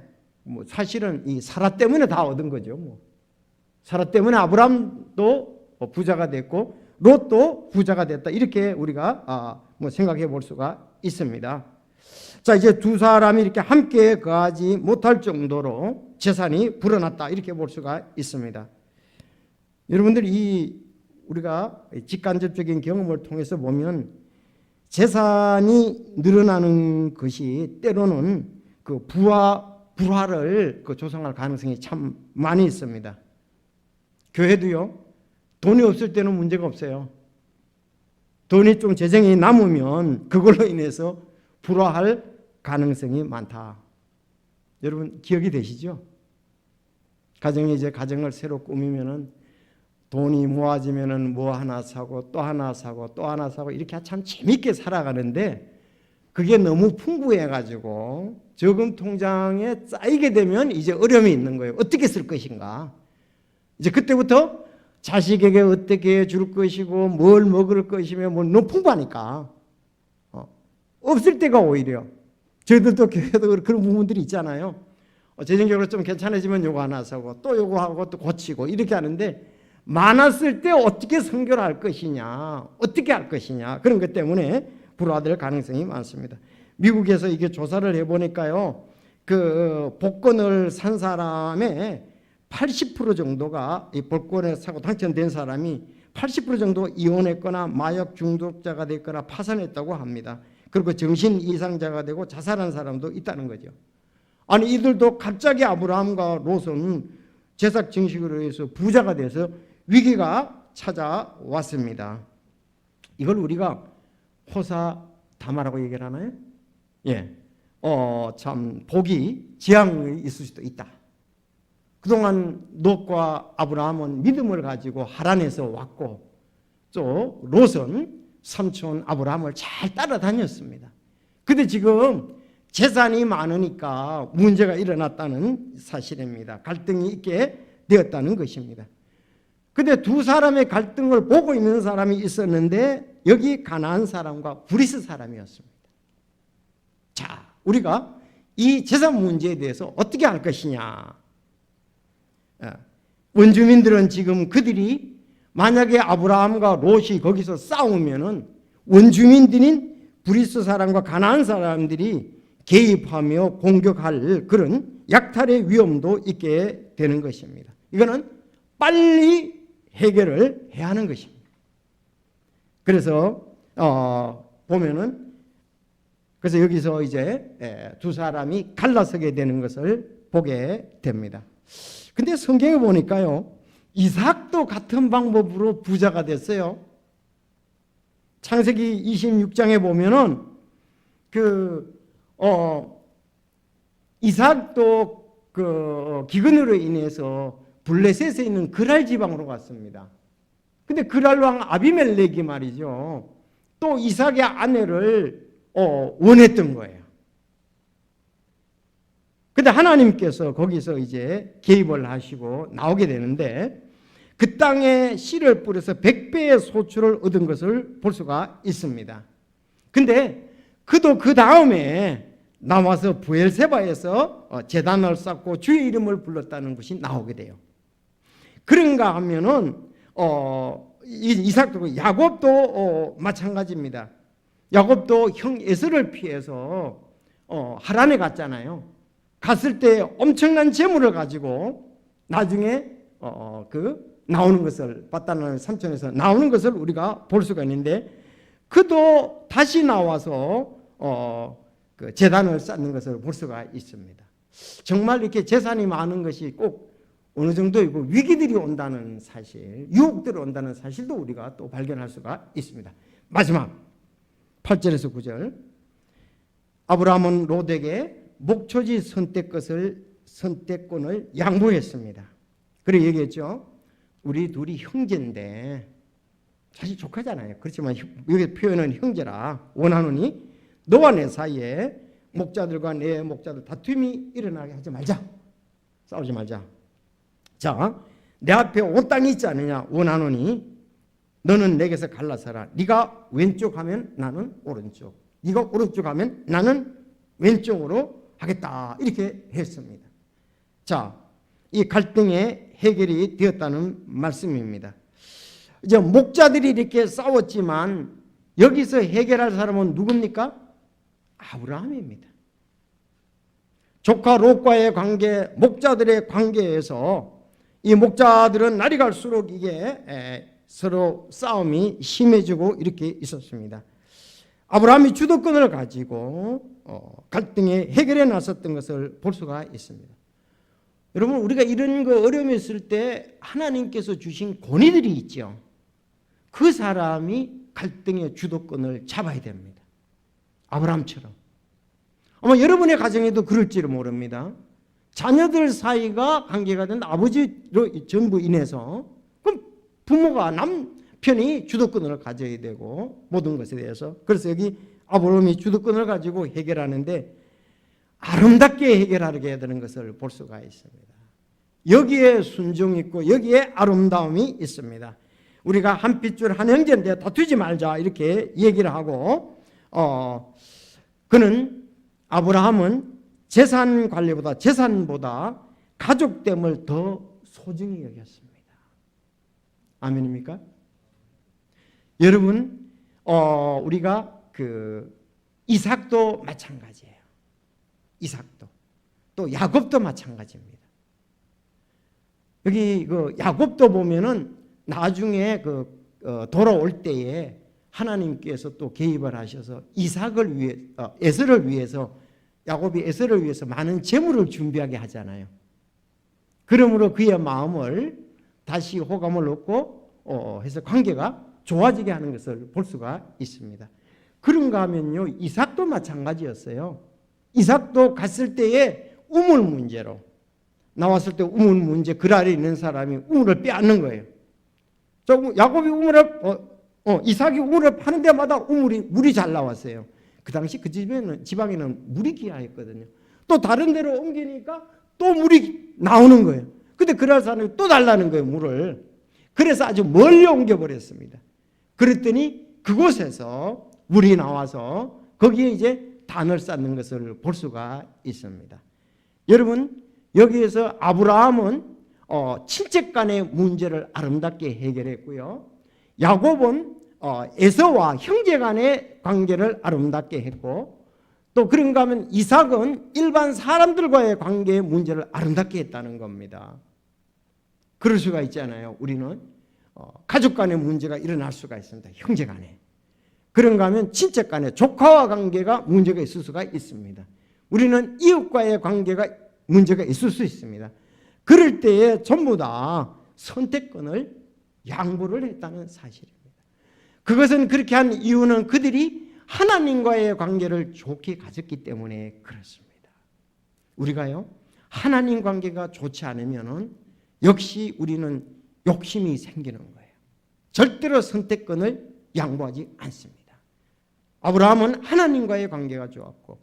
뭐 사실은 이 사라 때문에 다 얻은 거죠. 뭐 사라 때문에 아브라함도 부자가 됐고 롯도 부자가 됐다. 이렇게 우리가 뭐 생각해 볼 수가 있습니다. 자, 이제 두 사람이 이렇게 함께 거하지 못할 정도로 재산이 불어났다. 이렇게 볼 수가 있습니다. 여러분들 우리가 직간접적인 경험을 통해서 보면 재산이 늘어나는 것이 때로는 그 불화를 조성할 가능성이 참 많이 있습니다. 교회도요. 돈이 없을 때는 문제가 없어요. 돈이 좀 재정이 남으면 그걸로 인해서 불화할 가능성이 많다. 여러분 기억이 되시죠? 가정에 이제 가정을 새로 꾸미면은 돈이 모아지면은 뭐 하나 사고 또 하나 사고 또 하나 사고 이렇게 참 재밌게 살아가는데 그게 너무 풍부해가지고 저금 통장에 쌓이게 되면 이제 어려움이 있는 거예요. 어떻게 쓸 것인가? 이제 그때부터 자식에게 어떻게 줄 것이고 뭘 먹을 것이며 뭐 너무 풍부하니까 없을 때가 오히려 저희들도 교회도 그런 부분들이 있잖아요. 재정적으로 좀 괜찮아지면 요거 하나 사고 또 요거 하고 또 고치고 이렇게 하는데 많았을 때 어떻게 선교를 할 것이냐, 어떻게 할 것이냐 그런 것 때문에 불화될 가능성이 많습니다. 미국에서 이게 조사를 해보니까요, 그 복권을 산 사람의 80% 정도가 이 복권에 사고 당첨된 사람이 80% 정도 이혼했거나 마약 중독자가 됐거나 파산했다고 합니다. 그리고 정신 이상자가 되고 자살한 사람도 있다는 거죠. 아니 이들도 갑자기 아브라함과 롯은 제사 정식으로 해서 부자가 돼서 위기가 찾아왔습니다. 이걸 우리가 호사다마라고 얘기를 하나요? 예, 참 복이 지향이 있을 수도 있다. 그동안 롯과 아브라함은 믿음을 가지고 하란에서 왔고 또 롯은 삼촌 아브라함을 잘 따라다녔습니다. 근데 지금 재산이 많으니까 문제가 일어났다는 사실입니다. 갈등이 있게 되었다는 것입니다. 근데 두 사람의 갈등을 보고 있는 사람이 있었는데 여기 가나안 사람과 브리스 사람이었습니다. 자, 우리가 이 재산 문제에 대해서 어떻게 할 것이냐. 원주민들은 지금 그들이 만약에 아브라함과 롯이 거기서 싸우면은 원주민들인 브리스 사람과 가나안 사람들이 개입하며 공격할 그런 약탈의 위험도 있게 되는 것입니다. 이거는 빨리 해결을 해야 하는 것입니다. 그래서 보면은 그래서 여기서 이제 두 사람이 갈라서게 되는 것을 보게 됩니다. 근데 성경에 보니까요, 이삭도 같은 방법으로 부자가 됐어요. 창세기 26장에 보면은 이삭도 그 기근으로 인해서 블레셋에 있는 그랄 지방으로 갔습니다. 근데 그랄 왕 아비멜렉이 말이죠, 또 이삭의 아내를 원했던 거예요. 근데 하나님께서 거기서 이제 개입을 하시고 나오게 되는데 그 땅에 씨를 뿌려서 100배의 소출을 얻은 것을 볼 수가 있습니다. 근데 그도 그 다음에 나와서 부엘세바에서 제단을 쌓고 주의 이름을 불렀다는 것이 나오게 돼요. 그런가 하면은 이삭도 야곱도 마찬가지입니다. 야곱도 형 에서를 피해서 하란에 갔잖아요. 갔을 때 엄청난 재물을 가지고 나중에 나오는 것을 바다나는 삼촌에서 나오는 것을 우리가 볼 수가 있는데 그도 다시 나와서 그 제단을 쌓는 것을 볼 수가 있습니다. 정말 이렇게 재산이 많은 것이 꼭 어느 정도이고 위기들이 온다는 사실, 유혹들이 온다는 사실도 우리가 또 발견할 수가 있습니다. 마지막 8절에서 9절. 아브라함은 롯에게 목초지 선택권을 양보했습니다. 그래 얘기했죠. 우리 둘이 형제인데 사실 조카잖아요. 그렇지만 여기 표현은 형제라. 원하노니 너와 내 사이에 목자들과 내 목자들 다툼이 일어나게 하지 말자. 싸우지 말자. 자, 내 앞에 온 땅이 있지 않느냐. 원하노니 너는 내게서 갈라서라. 네가 왼쪽 하면 나는 오른쪽, 네가 오른쪽 하면 나는 왼쪽으로 하겠다. 이렇게 했습니다. 자, 이 갈등의 해결이 되었다는 말씀입니다. 이제 목자들이 이렇게 싸웠지만 여기서 해결할 사람은 누굽니까? 아브라함입니다. 조카 롯과의 관계, 목자들의 관계에서 이 목자들은 날이 갈수록 이게 서로 싸움이 심해지고 이렇게 있었습니다. 아브라함이 주도권을 가지고 갈등의 해결에 나섰던 것을 볼 수가 있습니다. 여러분, 우리가 이런 거 어려움이 있을 때 하나님께서 주신 권위들이 있죠. 그 사람이 갈등의 주도권을 잡아야 됩니다. 아브라함처럼. 아마 여러분의 가정에도 그럴지도 모릅니다. 자녀들 사이가 관계가 된다. 아버지로 전부 인해서. 그럼 부모가 남편이 주도권을 가져야 되고 모든 것에 대해서. 그래서 여기 아브라함이 주도권을 가지고 해결하는데 아름답게 해결하게 해야 되는 것을 볼 수가 있습니다. 여기에 순종이 있고 여기에 아름다움이 있습니다. 우리가 한 핏줄 한 형제인데 다투지 말자 이렇게 얘기를 하고 아브라함은 재산 관리보다 재산보다 가족됨을 더 소중히 여겼습니다. 아멘입니까? 여러분, 우리가 이삭도 마찬가지예요. 이삭도 또 야곱도 마찬가지입니다. 여기 야곱도 보면은 나중에 돌아올 때에 하나님께서 또 개입을 하셔서 이삭을 위해 에서를 위해서 야곱이 에서를 위해서 많은 재물을 준비하게 하잖아요. 그러므로 그의 마음을 다시 호감을 얻고 해서 관계가 좋아지게 하는 것을 볼 수가 있습니다. 그런가 하면요, 이삭도 마찬가지였어요. 이삭도 갔을 때에 우물 문제로 나왔을 때 우물 문제, 그 아래 있는 사람이 우물을 빼앗는 거예요. 야곱이 이삭이 우물을 파는 데마다 물이 잘 나왔어요. 그 당시 그 지방에는 물이 귀하였거든요. 또 다른 데로 옮기니까 또 물이 나오는 거예요. 근데 그럴 사람이 또 달라는 거예요, 물을. 그래서 아주 멀리 옮겨버렸습니다. 그랬더니 그곳에서 물이 나와서 거기에 이제 단을 쌓는 것을 볼 수가 있습니다. 여러분, 여기에서 아브라함은 친척 간의 문제를 아름답게 해결했고요. 야곱은 에서와 형제 간의 관계를 아름답게 했고, 또 그런가 하면 이삭은 일반 사람들과의 관계의 문제를 아름답게 했다는 겁니다. 그럴 수가 있잖아요. 우리는 가족 간의 문제가 일어날 수가 있습니다. 형제 간에. 그런가 하면 친척 간에 조카와 관계가 문제가 있을 수가 있습니다. 우리는 이웃과의 관계가 문제가 있을 수 있습니다. 그럴 때에 전부 다 선택권을 양보를 했다는 사실입니다. 그것은 그렇게 한 이유는 그들이 하나님과의 관계를 좋게 가졌기 때문에 그렇습니다. 우리가요, 하나님 관계가 좋지 않으면 역시 우리는 욕심이 생기는 거예요. 절대로 선택권을 양보하지 않습니다. 아브라함은 하나님과의 관계가 좋았고,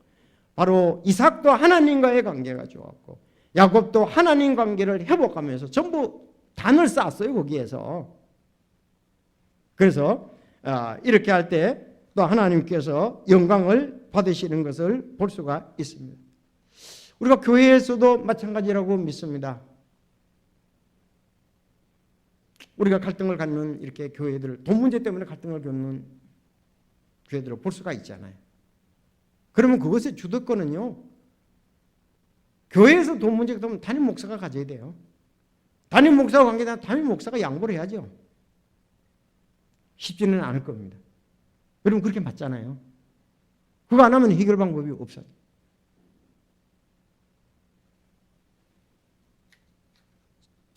바로 이삭도 하나님과의 관계가 좋았고, 야곱도 하나님 관계를 회복하면서 전부 단을 쌓았어요, 거기에서. 그래서 이렇게 할 때 또 하나님께서 영광을 받으시는 것을 볼 수가 있습니다. 우리가 교회에서도 마찬가지라고 믿습니다. 우리가 갈등을 갖는 이렇게 교회들, 돈 문제 때문에 갈등을 겪는 교회들을 볼 수가 있잖아요. 그러면 그것의 주도권은요, 교회에서 돈 문제가 되면 담임 목사가 가져야 돼요. 담임 목사와 관계되면 담임 목사가 양보를 해야죠. 쉽지는 않을 겁니다. 여러분 그렇게 맞잖아요. 그거 안 하면 해결 방법이 없어요.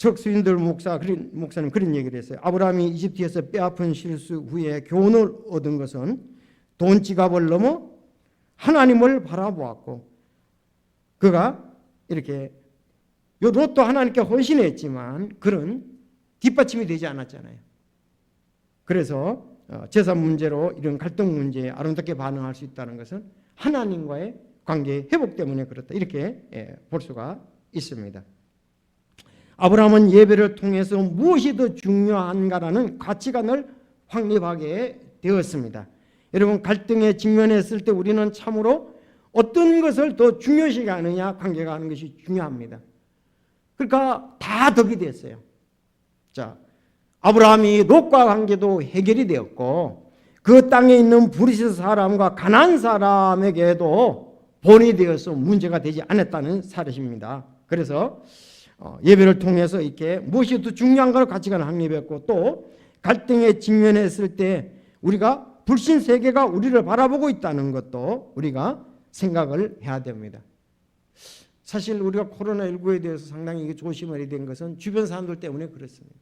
척스윈들 목사님 그런 얘기를 했어요. 아브라함이 이집트에서 뼈아픈 실수 후에 교훈을 얻은 것은 돈 지갑을 넘어 하나님을 바라보았고, 그가 이렇게 롯도 하나님께 헌신했지만 그런 뒷받침이 되지 않았잖아요. 그래서 재산 문제로 이런 갈등 문제에 아름답게 반응할 수 있다는 것은 하나님과의 관계 회복 때문에 그렇다, 이렇게 볼 수가 있습니다. 아브라함은 예배를 통해서 무엇이 더 중요한가라는 가치관을 확립하게 되었습니다. 여러분, 갈등에 직면했을 때 우리는 참으로 어떤 것을 더 중요시 하느냐, 관계가 하는 것이 중요합니다. 그러니까 다 덕이 됐어요. 자, 아브라함이 롯과 관계도 해결이 되었고, 그 땅에 있는 브리스 사람과 가나안 사람에게도 본이 되어서 문제가 되지 않았다는 사실입니다. 그래서 예배를 통해서 이렇게 무엇이 더 중요한가를 가치관을 확립했고, 또 갈등에 직면했을 때 우리가 불신 세계가 우리를 바라보고 있다는 것도 우리가 생각을 해야 됩니다. 사실 우리가 코로나19에 대해서 상당히 조심해야 된 것은 주변 사람들 때문에 그렇습니다.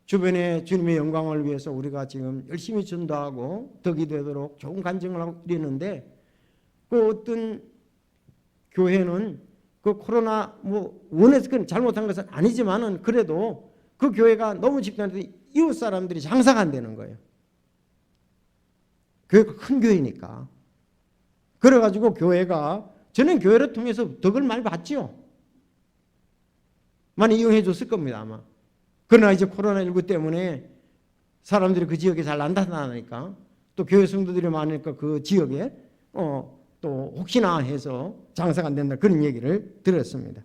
주변에 주님의 영광을 위해서 우리가 지금 열심히 전도하고 덕이 되도록 좋은 간증을 하고 이러는데, 그 어떤 교회는 그 코로나 원해서 잘못한 것은 아니지만은 그래도 그 교회가 너무 집단한테 이웃 사람들이 장사가 안 되는 거예요. 교회가 큰 교회니까. 그래가지고 교회가, 저는 교회를 통해서 덕을 많이 봤죠. 많이 이용해 줬을 겁니다, 아마. 그러나 이제 코로나19 때문에 사람들이 그 지역에 잘 안 나타나니까, 또 교회 성도들이 많으니까 그 지역에 또 혹시나 해서 장사가 안 된다, 그런 얘기를 들었습니다.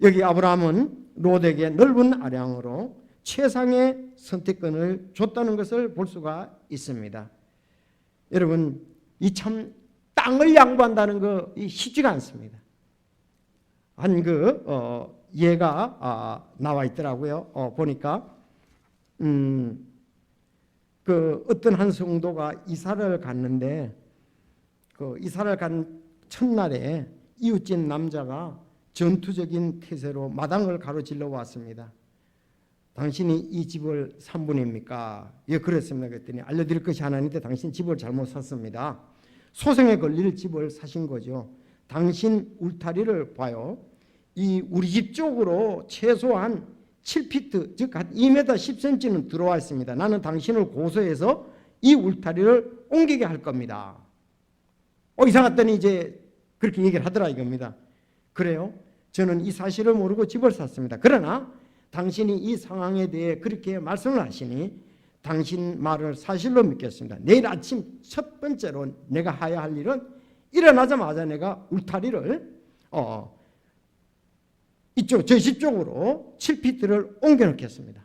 여기 아브라함은 롯에게 넓은 아량으로 최상의 선택권을 줬다는 것을 볼 수가 있습니다. 여러분, 이 참 땅을 양보한다는 거 쉽지가 않습니다. 한 예가 나와 있더라고요. 보니까 그 어떤 한 성도가 이사를 갔는데, 그 이사를 간 첫날에 이웃집 남자가 전투적인 태세로 마당을 가로질러 왔습니다. 당신이 이 집을 산 분입니까? 예, 그랬습니다. 그랬더니 알려드릴 것이 하나 있는데 당신 집을 잘못 샀습니다. 소송에 걸릴 집을 사신 거죠. 당신 울타리를 봐요. 이 우리 집 쪽으로 최소한 7피트, 즉 한 2m 10cm는 들어와 있습니다. 나는 당신을 고소해서 이 울타리를 옮기게 할 겁니다. 이상했더니 이제 그렇게 얘기를 하더라 이겁니다. 그래요? 저는 이 사실을 모르고 집을 샀습니다. 그러나 당신이 이 상황에 대해 그렇게 말씀을 하시니 당신 말을 사실로 믿겠습니다. 내일 아침 첫 번째로 내가 해야 할 일은 일어나자마자 내가 울타리를 이쪽 저 집 쪽으로 7피트를 옮겨 놓겠습니다.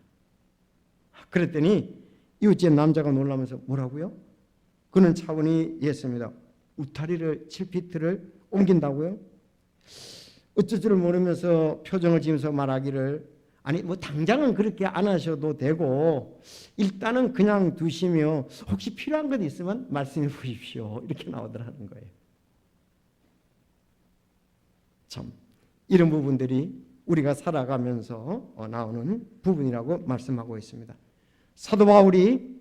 그랬더니 이웃집 남자가 놀라면서 뭐라고요? 그는 차분히 했습니다. 울타리를 7피트를 옮긴다고요? 어쩔 줄 모르면서 표정을 지으면서 말하기를, 아니 당장은 그렇게 안 하셔도 되고 일단은 그냥 두시며 혹시 필요한 것 있으면 말씀해 보십시오, 이렇게 나오더라는 거예요. 참 이런 부분들이 우리가 살아가면서 나오는 부분이라고 말씀하고 있습니다. 사도 바울이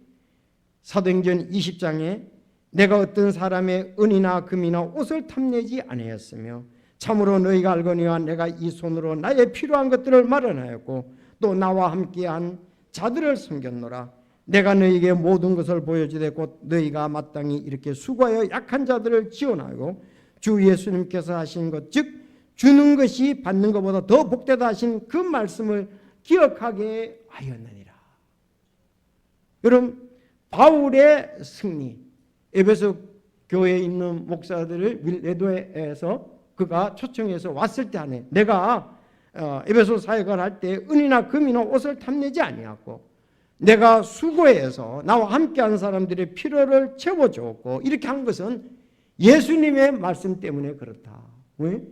사도행전 20장에 내가 어떤 사람의 은이나 금이나 옷을 탐내지 아니하였으며 참으로 너희가 알거니와 내가 이 손으로 나의 필요한 것들을 마련하였고 또 나와 함께한 자들을 섬겼노라. 내가 너희에게 모든 것을 보여주되 곧 너희가 마땅히 이렇게 수고하여 약한 자들을 지원하고 주 예수님께서 하신 것, 즉 주는 것이 받는 것보다 더 복되다 하신 그 말씀을 기억하게 하였느니라. 여러분, 바울의 승리, 에베소 교회에 있는 목사들을 밀레도에서 그가 초청해서 왔을 때 안에 내가 에베소 사역을 할 때 은이나 금이나 옷을 탐내지 아니하고 내가 수고해서 나와 함께한 사람들의 필요를 채워줬고, 이렇게 한 것은 예수님의 말씀 때문에 그렇다. 왜?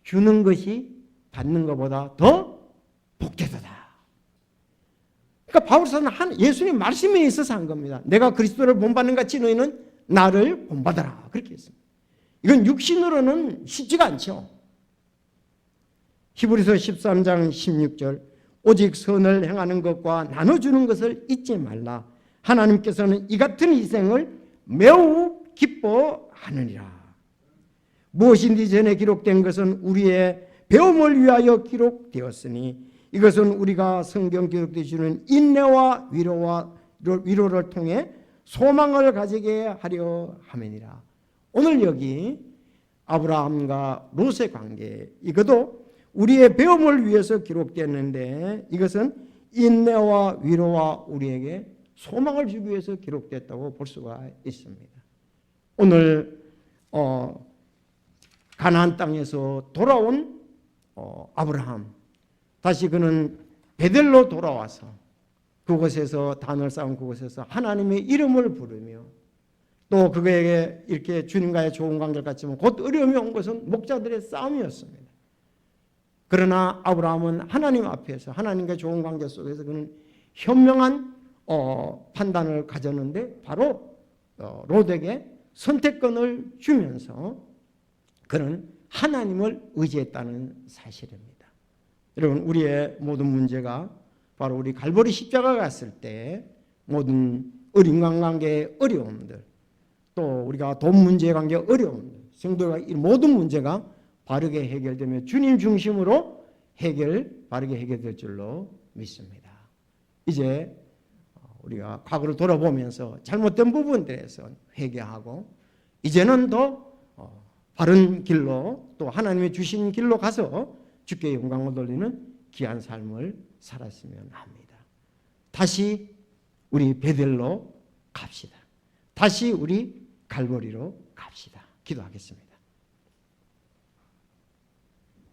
주는 것이 받는 것보다 더 복되도다. 그러니까 바울사는 예수님 말씀에 있어서 한 겁니다. 내가 그리스도를 본받는 같이 너희는 나를 본받아라, 그렇게 했습니다. 이건 육신으로는 쉽지가 않죠. 히브리서 13장 16절 오직 선을 행하는 것과 나눠주는 것을 잊지 말라. 하나님께서는 이 같은 희생을 매우 기뻐하느니라. 무엇인지 전에 기록된 것은 우리의 배움을 위하여 기록되었으니 이것은 우리가 성경 기록되어 주는 인내와 위로를 통해 소망을 가지게 하려 함이니라. 오늘 여기 아브라함과 롯의 관계, 이것도 우리의 배움을 위해서 기록됐는데 이것은 인내와 위로와 우리에게 소망을 주기 위해서 기록됐다고 볼 수가 있습니다. 오늘 가나안 땅에서 돌아온 아브라함, 다시 그는 베델로 돌아와서 그곳에서 단을 쌓은 그곳에서 하나님의 이름을 부르며 또 그에게 이렇게 주님과의 좋은 관계를 갖지만 곧 어려움이 온 것은 목자들의 싸움이었습니다. 그러나 아브라함은 하나님 앞에서 하나님과 좋은 관계 속에서 그는 현명한 판단을 가졌는데 바로 롯에게 선택권을 주면서 그는 하나님을 의지했다는 사실입니다. 여러분, 우리의 모든 문제가 바로 우리 갈보리 십자가 갔을 때 모든 인간관계의 어려움들, 또 우리가 돈 문제 관계 어려움들, 성도가 이 모든 문제가 바르게 해결되며 주님 중심으로 바르게 해결될 줄로 믿습니다. 이제 우리가 과거를 돌아보면서 잘못된 부분들에서 회개하고 이제는 더 바른 길로 또 하나님의 주신 길로 가서 주께 영광을 돌리는 귀한 삶을 살았으면 합니다. 다시 우리 베델로 갑시다. 다시 우리 갈보리로 갑시다. 기도하겠습니다.